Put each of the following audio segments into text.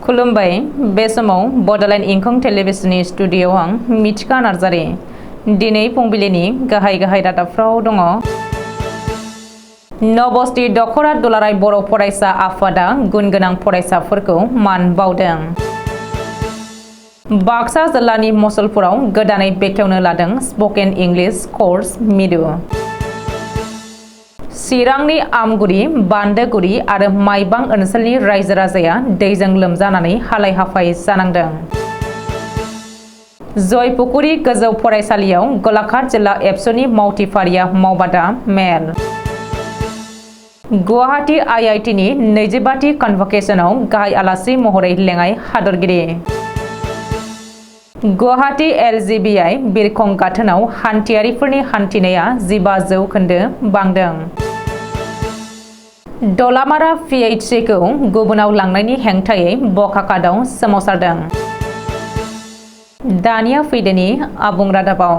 खुलुमबाय बे समाव बड'लेण्ड इंखं टेलिभिजननि स्टुडिय'आव आं मिथिखा नार्जारि दिनै फुंबिलिनि गाहाय रादाबफ्राव दङ। नबस्ति दखरा दुलाराय बर' फरायसा आफादा गुन गोनां फरायसाफोरखौ मान बावदों। बाक्सा जिल्लानि मसलपुराव गोदानै बेखेवनो लादों स्पकेन इंलिश कर्स मिरु। चिरांनि आमगुरि, बान्दोगुरि आरो माइबां ओनसोलनि रायजो राजाया दैजों लोमजानानै हालाय हाफाय जानांदों। जयपुकुरि गोजौ फरायसालियाव गलाघाट जिल्ला एबसुनि मावथिफारिया मावबादा मेल। गुवाहाटी IITनि 25थि कनभकेसनाव गाहाय आलासि महरै लेङाइ हादरगिरि। गुवाहाटी LGBI बिरखं गाथोनाव हान्थियारिफोरनि हान्थिनाया 15% बांदों। दलामारा PHCखौ गुबुनाव लांनायनि हेंथायै बखाखादाव सोमावसारदों। दानिया फैदोनि आबुं रादाबाव।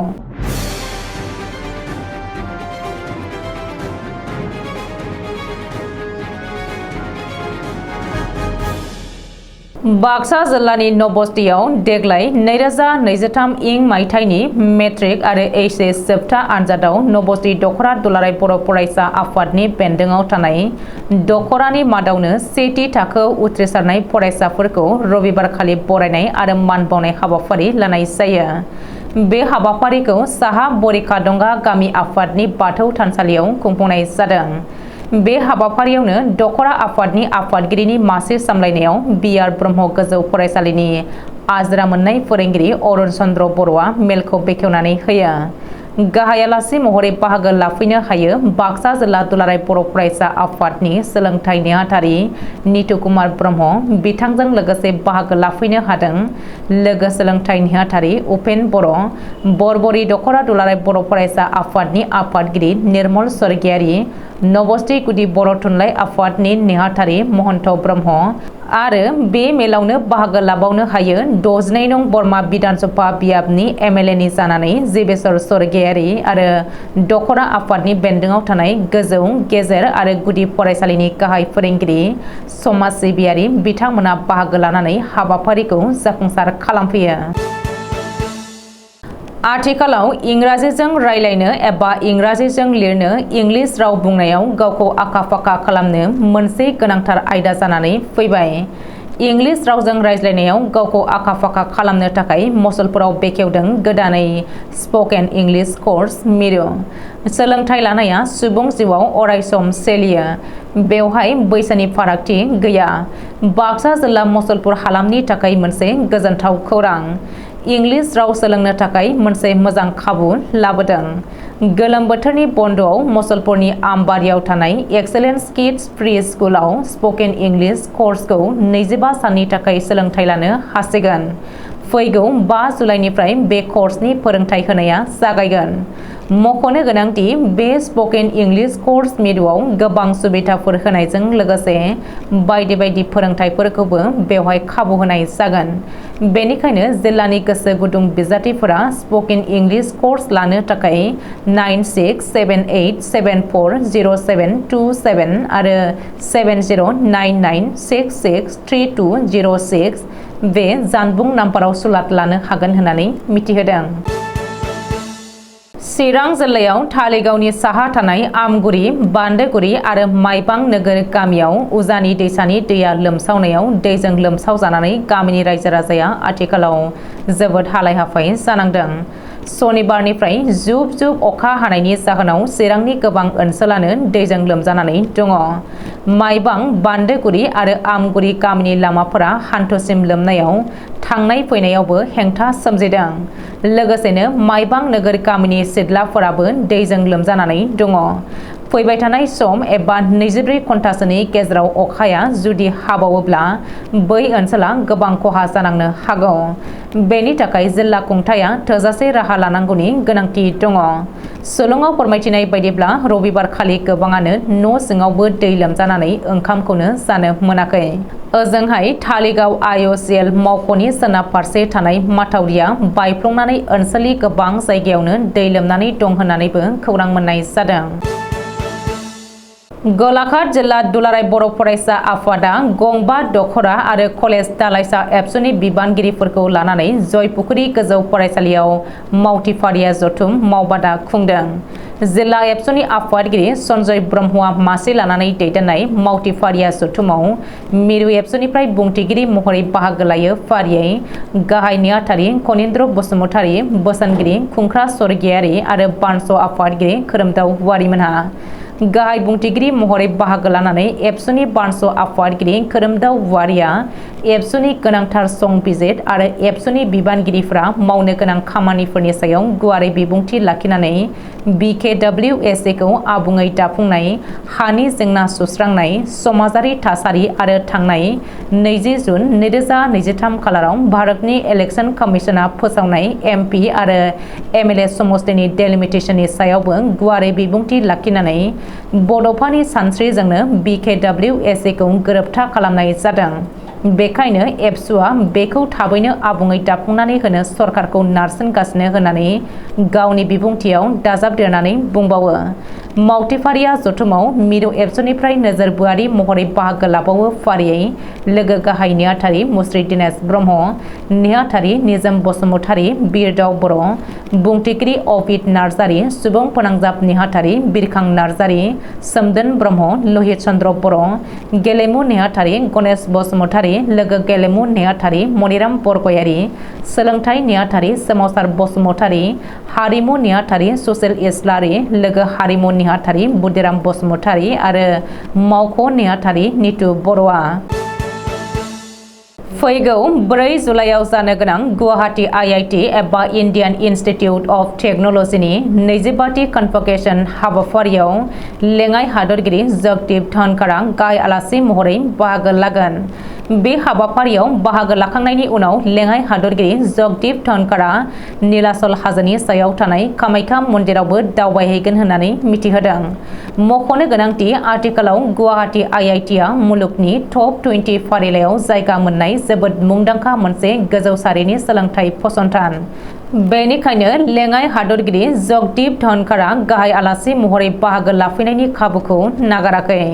बाक्सा जिल्लानि नबस्तियाव देग्लाय 2023 इं मायथाइनि मेट्रिक आरो HS जोबथा आनजादाव नबस्ति दखरा दुलाराय बर' फरायसा आफादनि बेन्दोङाव थानाय दखरानि मादावनो सेथि थाखोआव उथ्रिसारनाय फरायसाफोरखौ रबिबारखालि बरायनाय आरो मान बावनाय हाबाफारि लानाय जायो। बे हाबाफारिखौ साहा बरिखादंगा गामि आफादनि बाथौ थानसालियाव खुंफुंनाय जादों। बे हाबाफारियावनो दखरा आफादनि आफादगिरिनि मासि सामलायनायाव BR ब्रह्म गोजौ फरायसालिनि आजिरा मोननाय फोरोंगिरि अरुण चन्द्र बर'आ मेलखौ बेखेवनानै होयो। गाहाय आलासि महरै बाहागो लाफैनो हायो बाक्सा जिल्ला दुलाराय बर' फरायसा आफादनि सोलोंथाइ नेहाथारि नितु कुमार ब्रह्म। बिथांजों लोगोसे बाहागो लाफैनो हादों लोगो सोलोंथाइ नेहाथारि उपेन बर', बरबरि दखरा दुलाराय बर' फरायसा आफादनि आफादगिरि निर्मल स्वर्गियारि, नबस्ति गुदि बर' थुनलाइ आफादनि नेहाथारि महन्त ब्रह्म आरो बे मेलावनो बाहागो लाबावनो हायो 62 नं बरमा बिधानसभा बियाबनि MLA जानानै जिबेश्वर स्वर्गियारि आरो दखरा आफादनि बेन्दोङाव थानाय गोजौ, गेजेर आरो गुदि फरायसालिनि गाहाय फोरोंगिरि समाज सिबियारि बिथांमोना बाहागो लानानै हाबाफारिखौ जाफुंसार खालामफैयो। आथिखालाव इंराजिजों रायलायनो एबा इंराजिजों लिरनो इंलिश राव बुंनायाव गावखौ आखा-फाखा खालामनो मोनसे गोनांथार आयदा जानानै फैबाय। इंलिश रावजों रायज्लायनायाव गावखौ आखा-फाखा खालामनो थाखाय मसलपुराव बेखेवदों गोदानै स्पकेन इंलिश कर्स मिरु। सोलोंथाइ लानाया सुबुं जिउआव अरायसम सोलियो। बेवहाय बैसोनि फारागथि गैया। बाक्सा जिल्ला मसलपुर हालामनि थाखाय मोनसे गोजोनथाव खौरां। इंलिश राव सोलोंनो थाखाय मोनसे मोजां खाबु लाबोदों। गोलोम बोथोरनि बन्द'आव मसलपुरनि आमबारियाव थानाय एक्सेलेन्स किड्स प्रि स्कुलाव स्पकेन इंलिश कर्सखौ 25 साननि थाखाय सोलोंथाइ लानो हासिगोन। फैगौ 5 जुलाइनिफ्राय बे कर्सनि फोरोंथाइ होनाया जागायगोन। मख'नो गोनांदि बे स्पकेन इंलिश कर्स मिरुआव गोबां सुबिदाफोर होनायजों लोगोसे बायदि फोरोंथाइफोरखौबो बेवहाय खाबु होनाय जागोन। बेनिखायनो जिल्लानि गोसो गुदुं बिजाथिफोरा स्पकेन इंलिश कर्स लानो थाखाय 9678740727 आरो 7099663206 बे जानबुं नाम्बाराव सुलाद लानो हागोन होननानै मिथिहोदों। चिरां जिल्लायाव धालिगावनि साहा थानाय आमगुरि, बान्दोगुरि आरो माइबां नोगोर गामियाव उजानि दैसानि दैया लोमसावनायाव दैजों लोमसावजानानै गामिनि रायजो राजाया आथिखालाव जोबोद हालाय हाफाय जानांदों। सनिबारनिफ्राय जुब अखा हानायनि जाहोनाव चिरांनि गोबां ओनसोलानो दैजों लोमजानानै दङ। माइबां, बान्दोगुरि आरो आमगुरि गामिनि लामाफोरा हान्थुसिम लोमनायाव थांनाय फैनायावबो हेंथा सोमजिदों। लोगोसेनो माइबां नोगोर गामिनि सिथलाफोराबो दैजों लोमजानानै दङ। फैबाय थानाय सम एबा 24 घन्टासोनि गेजेराव अखाया जुदि हाबावोब्ला बै ओनसोला गोबां खहा जानांनो हागौ। बेनि थाखाय जिल्ला खुंथाया थोजासे राहा लानांगौनि गोनांथि दङ। सुलुङाव फोरमायथिनाय बायदिब्ला रबिबारखालि गोबाङानो न' सिङावबो दै लोमजानानै ओंखामखौनो जानो मोनाखै। ओजोंहाय धालिगाव IOCL मावख'नि सोनाब फारसे थानाय माथावरिया बायफ्लंनानै ओनसोलनि गोबां जायगायावनो दै लोमनानै दं होननानैबो खौरां मोननाय जादों। गलाघाट जिल्ला दुलाराय बर' फरायसा आफादा गंबा दखरा आरो कलेज दालाइसा एबसुनि बिबानगिरिफोरखौ लानानै जयपुखुरि गोजौ फरायसालियाव मावथिफारिया जथुम मावबादा खुंदों। जिल्ला एबसुनि आफादगिरि सन्जय ब्रह्मआ मासि लानानै दैदेननाय मावथिफारिया जथुमाव मिरु एबसुनिफ्राय बुंथिगिरि महरै बाहागो लायो फारियै गाहाय नेहाथारि कनिन्द्र बसुमतारी, बोसोनगिरि खुंख्रा स्वर्गियारि आरो बानस आफादगिरि खोरोमदाव वारिमोनहा। गाहाय बुंथिगिरि महरै बाहागो लानानै एबसुनि बानस आफादगिरि खोरोमदाव वारिया एबसुनि गोनांथार संबिजिर आरो एबसुनि बिबानगिरिफ्रा मावनो गोनां खामानिफोरनि सायाव गुवारै बिबुंथि लाखिनानै BKWSA खौ आबुङै दाफुंनाय, हानि जेंना सुस्रांनाय, समाजारि थासारि आरो थांनाय 20 जुन 2023 खालाराव भारतनि इलेक्शन कमिशना फोसावनाय MP आरो MLA समष्टिनि डेलिमिटेशननि सायावबो गुवारै बिबुंथि लाखिनानै बड'फानि सानस्रिजोंनो BKWSA खौ गोरोबथा खालामनाय जादों। बेखायनो एबसुआ बेखौ थाबैनो आबुङै दाफुंनानै होनो सरकारखौ नारसिनगासिनो होननानै गावनि बिबुंथियाव दाजाबदेरनानै बुंबावो। मावथिफारिया जथुमाव मिरु एबसुनिफ्राय नोजोरबोआरि महरै बाहागो लाबावो फारियै लोगो गाहाय नेहाथारि मुस्रि दिनेश ब्रह्म, नेहाथारि निजोम बसुमतारी, बिरदाव बर', बुंथिगिरि अबिद नार्जारी, सुबुं फोनांजाब नेहाथारि बिरखां नार्जारी, सोमदोन ब्रह्म, लहित चन्द्र बर', गेलेमु नेहाथारि गणेश बसुमतारी, लोगो गेलेमु नेहाथारि मनिराम बरगयारी, सोलोंथाइ नेहाथारि सोमावसार बसुमतारी, हारिमु नेहाथारि सुसिल इस्लारि, लोगो हारिमु नेहाथारि बुदिराम बसुमतारी आरो मावख' नेहाथारि नितु बर'आ। फैगौ 4 जुलाइआव जानो गोनां गुवाहाटी IIT एबा इन्डियान इन्स्टिट्युट अफ टेक्न'लजिनि 25थि कनभकेसन हाबाफारियाव लेङाइ हादरगिरि जगदीप धनखड़ा गाहाय आलासि महरै बाहागो लागोन। बे हाबाफारियाव बाहागो लाखांनायनि उनाव लेङाइ हादरगिरि जगदीप धनखड़ा नीलाचल हाजोनि सायाव थानाय कामाख्या मन्दिरावबो दावबायहैगोन होननानै मिथिहोदों। मख'नो गोनांदि आथिखालाव गुवाहाटी IITआ मुलुगनि टप 20 फारिलाइयाव जायगा मोननाय जोबोद मुंदांखा मोनसे गोजौ सारिनि सोलोंथाइ फसंथान। बेनिखायनो लेङाइ हादरगिरि जगदीप धनखड़ा गाहाय आलासि महरै बाहागो लाफैनायनि खाबुखौ नागाराखै।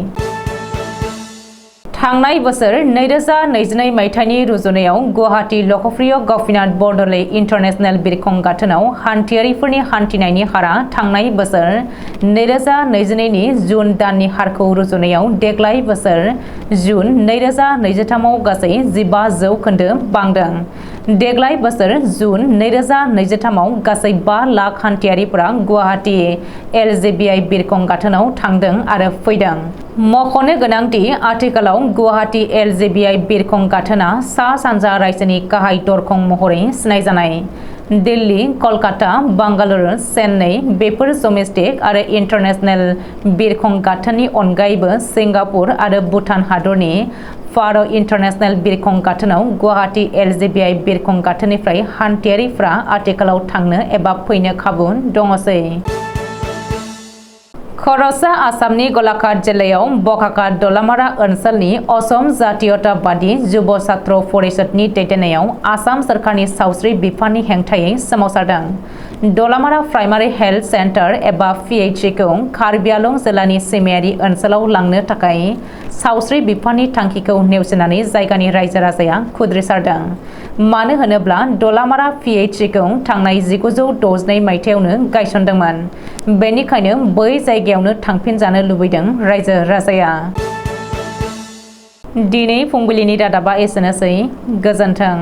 थांनाय बोसोर 2022 मायथाइनि रुजुनायाव गुवाहाटी लकप्रिय गपिनाथ बरदलै इन्टारनेशनेल बिरखं गाथोनाव हान्थियारिफोरनि हान्थिनायनि हारा थांनाय बोसोर 2022 नि जुन दाननि हारखौ रुजुनायाव देग्लाय बोसोर जुन 2023 आव गासै 15% बांदों। देग्लाय बोसोर जुन 2023 आव गासै 5 लाख हान्थियारिफोरा गुवाहाटी LJBI बिरखं गाथोनाव थांदों आरो फैदों। मख'नो गोनांदि आथिखालाव गुवाहाटी LJBI बिरखं गाथोना सा-सानजा रायजोनि गाहाय दरखं महरै सिनायजानाय। दिल्ली, कलकाता, बांगालुरु, चेन्नाई बेफोर डमेस्टिक आरो इन्टारनेशनेल बिरखं गाथोननि अनगायैबो सिंगापुर आरो भुटान हादरनि फार' इन्टारनेशनेल बिरखं गाथोनाव गुवाहाटी LJBI बिरखं गाथोननिफ्राय हान्थियारिफ्रा आथिखालाव थांनो एबा फैनो खाबु दङसै। खर'सा आसामनि गलाघाट जिल्लायाव बकाखात दलामारा ओनसोलनि असम जातीयताबादी जुब छात्र परिषदनि दैदेननायाव आसाम सोरखारनि सावस्रि बिफाननि हेंथायै सोमावसारदों। दलामारा प्राइमारि हेल्थ सेन्टार एबा PHC खौ कार्बि आंलं जिल्लानि सिमायारि ओनसोलाव लांनो थाखाय सावस्रि बिफाननि थांखिखौ नेवसिनानै जायगानि रायजो राजाया खुद्रिसारदों। मानो होनोब्ला दलामारा PHC खौ थांनाय 1962 मायथाइयावनो गायसनदोंमोन। बेनिखायनो बै जायगायावनो थांफिनजानो लुबैदों रायजो राजाया। दिनै फुंबिलिनि रादाबा एसेनोसै। गोजोन्थों।